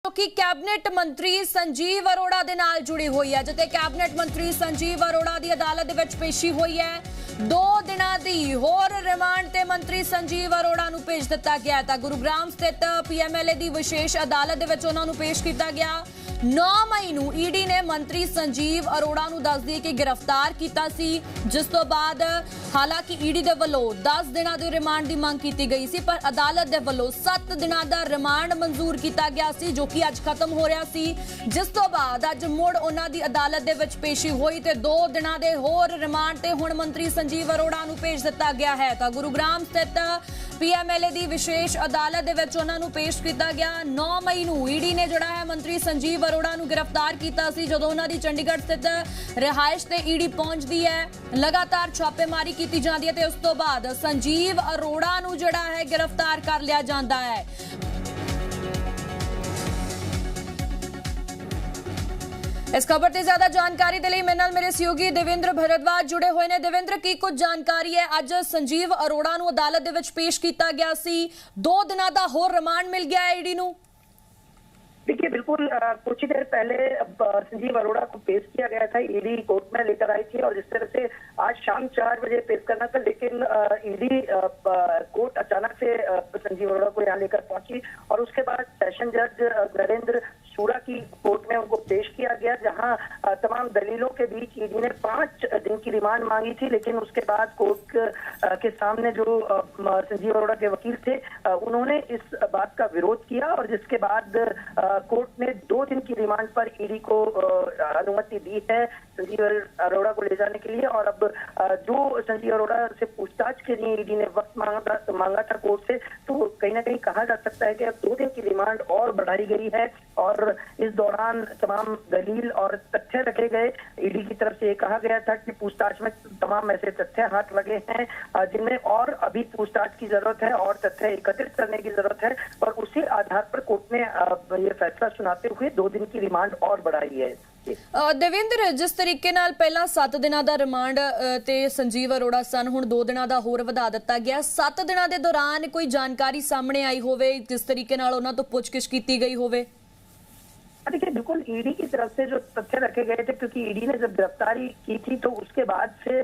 ਕਿ ਕੈਬਨਿਟ ਮੰਤਰੀ ਸੰਜੀਵ ਅਰੋੜਾ ਦੇ ਨਾਲ ਜੁੜੀ ਹੋਈ ਹੈ, ਜਿੱਥੇ ਕੈਬਨਿਟ ਮੰਤਰੀ ਸੰਜੀਵ ਅਰੋੜਾ ਦੀ ਅਦਾਲਤ ਦੇ ਵਿੱਚ ਪੇਸ਼ੀ ਹੋਈ ਹੈ। 2 ਦਿਨਾਂ ਦੀ ਹੋਰ ਰਿਮਾਂਡ ਤੇ ਮੰਤਰੀ ਸੰਜੀਵ ਅਰੋੜਾ ਨੂੰ ਭੇਜ ਦਿੱਤਾ ਗਿਆ ਤਾਂ ਗੁਰੂਗ੍ਰਾਮ ਸਥਿਤ ਪੀਐਮਐਲਏ ਦੀ ਵਿਸ਼ੇਸ਼ ਅਦਾਲਤ ਦੇ ਵਿੱਚ ਉਹਨਾਂ ਨੂੰ ਪੇਸ਼ ਕੀਤਾ ਗਿਆ। 9 ਮਈ ਨੂੰ ਈਡੀ ਨੇ ਮੰਤਰੀ ਸੰਜੀਵ ਅਰੋੜਾ ਨੂੰ ਦੱਸ ਦਈਏ ਕਿ ਗ੍ਰਿਫਤਾਰ ਕੀਤਾ ਸੀ, ਜਿਸ ਤੋਂ ਬਾਅਦ ਹਾਲਾਂਕਿ ਈਡੀ ਦੇ ਵੱਲੋਂ 10 ਦਿਨਾਂ ਦੇ ਰਿਮਾਂਡ ਦੀ ਮੰਗ ਕੀਤੀ ਗਈ ਸੀ, ਪਰ ਅਦਾਲਤ ਦੇ ਵੱਲੋਂ 7 ਦਿਨਾਂ ਦਾ ਰਿਮਾਂਡ ਮਨਜ਼ੂਰ ਕੀਤਾ ਗਿਆ ਸੀ, ਜੋ ਕਿ ਅੱਜ ਖਤਮ ਹੋ ਰਿਹਾ ਸੀ। ਜਿਸ ਤੋਂ ਬਾਅਦ ਅੱਜ ਮੁੜ ਉਹਨਾਂ ਦੀ ਅਦਾਲਤ ਦੇ ਵਿੱਚ ਪੇਸ਼ੀ ਹੋਈ ਤੇ 2 ਦਿਨਾਂ ਦੇ ਹੋਰ ਰਿਮਾਂਡ ਤੇ ਹੁਣ ਮੰਤਰੀ ਸੰਜੀਵ ਅਰੋੜਾ ਨੂੰ ਭੇਜ ਦਿੱਤਾ ਗਿਆ ਹੈ ਤਾਂ ਗੁਰੂਗ੍ਰਾਮ ਸਥਿਤ ਪੀਐਮਐਲਏ ਦੀ ਵਿਸ਼ੇਸ਼ ਅਦਾਲਤ ਦੇ ਵਿੱਚ ਉਹਨਾਂ ਨੂੰ ਪੇਸ਼ ਕੀਤਾ ਗਿਆ। 9 ਮਈ ਨੂੰ ਈਡੀ ਨੇ ਜਿਹੜਾ ਹੈ ਮੰਤਰੀ ਸੰਜੀਵ ਅਰੋੜਾ ਨੂੰ ਗ੍ਰਿਫਤਾਰ ਕੀਤਾ ਸੀ, ਜਦੋਂ ਉਹਨਾਂ ਦੀ ਚੰਡੀਗੜ੍ਹ ਸਥਿਤ ਰਿਹਾਇਸ਼ ਤੇ ਈਡੀ ਪਹੁੰਚਦੀ ਹੈ। ਲਗਾਤਾਰ ਛਾਪੇਮਾਰੀ ਕੀਤੀ ਜਾਂਦੀ ਹੈ ਤੇ ਉਸ ਤੋਂ ਬਾਅਦ ਸੰਜੀਵ ਅਰੋੜਾ ਨੂੰ ਜਿਹੜਾ ਹੈ ਗ੍ਰਿਫਤਾਰ ਕਰ ਲਿਆ ਜਾਂਦਾ ਹੈ। इस खबर से ज्यादा जानकारी के लिए मेरे नाल मेरे सहयोगी देवेंद्र भारद्वाज जुड़े हुए हैं। देवेंद्र, की कुछ जानकारी है? अज संजीव अरोड़ा नूं अदालत दे विच पेश किया गया सी, 2 दिनां दा होर रिमांड मिल गया है ईडी नूं। देखिए, बिल्कुल कुछ ही देर पहले संजीव अरोड़ा को पेश किया गया था, ईडी कोर्ट में लेकर आई थी और इस तरह से आज शाम 4 बजे पेश करना था, लेकिन ईडी कोर्ट अचानक से संजीव अरोड़ा को यहाँ लेकर पहुंची और उसके बाद सेशन जज नरेंद्र सूरा की कोर्ट में उनको पेश किया गया, जहां तमाम दलीलों के बीच ईडी ने 5 दिन की रिमांड मांगी थी। लेकिन उसके बाद कोर्ट के सामने जो संजीव अरोड़ा के वकील थे, उन्होंने इस बात का विरोध किया और जिसके बाद कोर्ट ने 2 दिन की रिमांड पर ईडी को अनुमति दी है संजीव अरोड़ा को ले जाने के लिए। और अब जो संजीव अरोड़ा से पूछताछ के लिए ईडी ने वक्त मांगा था कोर्ट से, तो कहीं ना कहीं कहा जा सकता है कि अब 2 दिन की रिमांड और बढ़ाई गई है और इस दौरान तमाम दलील और तथ्य रखे गए। ईडी की तरफ से ये कहा गया था कि पूछताछ में तमाम ऐसे तथ्य हाथ लगे हैं जिनमें और अभी पूछताछ की जरूरत है और तथ्य एकत्रित करने की जरूरत है, और उसी आधार पर कोर्ट ने ये फैसला सुनाते हुए 2 दिन की रिमांड और बढ़ाई है। देवेंद्र, जिस तरीके नाल पहला 7 दिनों का रिमांड ते संजीव अरोड़ा सन, हुण 2 दिनों का होर वधा दिता गया। 7 दिनों के दौरान कोई जानकारी सामने आई होवे, जिस तरीके नाल उन्हां तों पुछगिछ कीती गई होवे? देखिए, बिल्कुल ईडी की तरफ से जो तथ्य रखे गए थे, क्योंकि ईडी ने जब गिरफ्तारी की थी तो उसके बाद से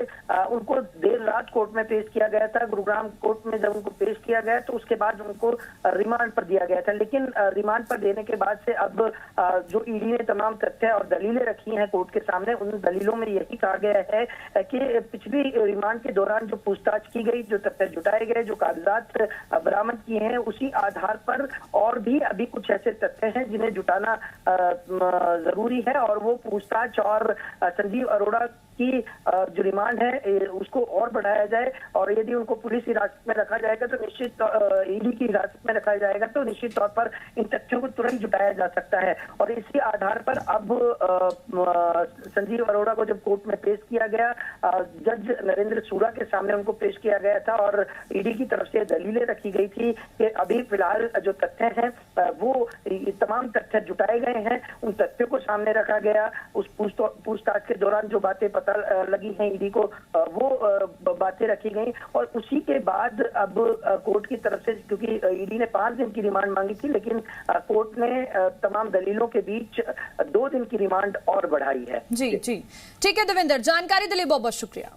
उनको देर रात कोर्ट में पेश किया गया था। गुरुग्राम कोर्ट में जब उनको पेश किया गया तो उसके बाद उनको रिमांड पर दिया गया था। लेकिन रिमांड पर देने के बाद से अब जो ईडी ने तमाम तथ्य और दलीलें रखी हैं कोर्ट के सामने, उन दलीलों में यही कहा गया है कि पिछली रिमांड के दौरान जो पूछताछ की गई, जो तथ्य जुटाए गए, जो कागजात बरामद किए हैं, उसी आधार पर और भी अभी कुछ ऐसे तथ्य हैं जिन्हें जुटाना जरूरी है और वो पूछताछ और संजीव अरोड़ा की जो रिमांड है उसको और बढ़ाया जाए। और यदि उनको पुलिस हिरासत में रखा जाएगा तो निश्चित ईडी की हिरासत में रखा जाएगा तो निश्चित तौर पर इन तथ्यों को तुरंत जुटाया जा सकता है। और इसी आधार पर अब संजीव अरोड़ा को जब कोर्ट में पेश किया गया, जज नरेंद्र सूरा के सामने उनको पेश किया गया था और ईडी की तरफ से दलीलें रखी गई थी कि अभी फिलहाल जो तथ्य हैं वो तमाम तथ्य जुटाए गए हैं, उन तथ्यों को सामने रखा गया। उस पूछताछ के दौरान जो बातें पता लगी हैं ईडी को, वो बातें रखी गई और उसी के बाद अब कोर्ट की तरफ से, क्योंकि ईडी ने 5 दिन की रिमांड मांगी थी, लेकिन कोर्ट ने तमाम दलीलों के बीच 2 दिन की रिमांड और बढ़ाई है। जी जी, ठीक है देवेंद्र, जानकारी के लिए बहुत बहुत शुक्रिया।